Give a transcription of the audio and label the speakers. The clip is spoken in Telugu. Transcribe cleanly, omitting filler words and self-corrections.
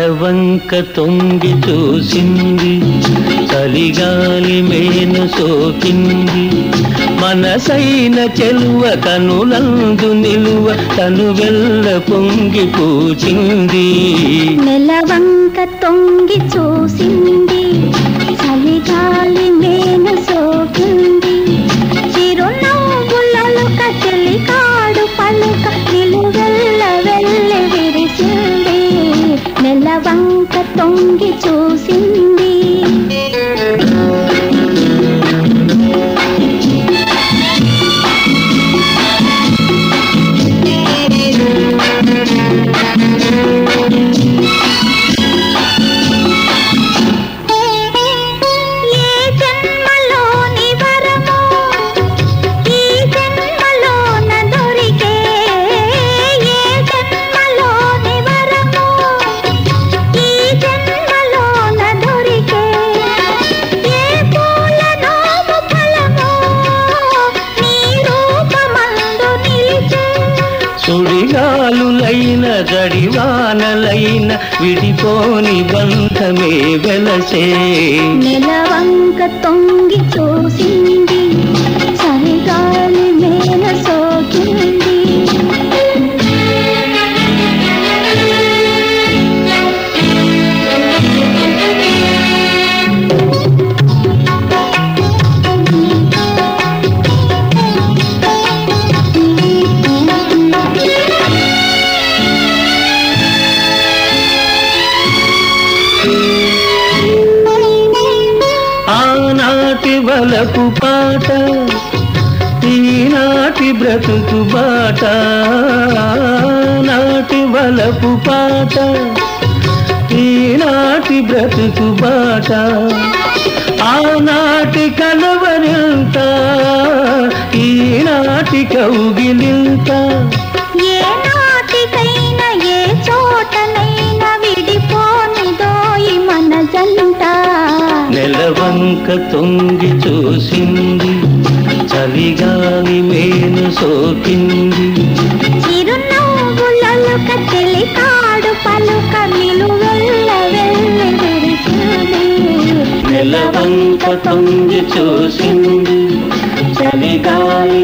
Speaker 1: నెలవంక తొంగి చూసింది, చలిగాలి మేను సోకింది. మనసైన చెలువ కనులందు నిలువ తను వెల్ల పొంగి పూచింది.
Speaker 2: నెలవంక తొంగి చూసింది, చలిగాలి మేను సోకింది. చిరునవ్వులలో కచెలి కాడు పలుక నిలువెల్ల వెళ్ళి విరిసింది. నెలవంక తొంగి చూసింది.
Speaker 1: సుడిగాలులైన గడివానలైన విడిపోని బంధమే వెలసే.
Speaker 2: నెలవంక తొంగి చూసింది, చలిగాలి మేన సోకింది.
Speaker 1: ఆనాటి వలపు పాట, ఈనాటి బ్రతుకు బాట. నాటి వలపు పాట, ఈనాటి బ్రతుకు బాట. ఆనాటి కలవరింత, ఈనాటి కౌగిలింత.
Speaker 2: ఏ నాటికైనా ఏ చోటనైనా విడిపోనిదోయి మన జంట.
Speaker 1: నెలవంక తొంగి చూసింది, చలిగాలి మేను సోకింది.
Speaker 2: చిరునవ్వులలో కచెలి కాడు పలుక నిలువెల్ల వెళ్ళి విరిసింది.
Speaker 1: నెలవంక తొంగి చూసింది, చలిగాలి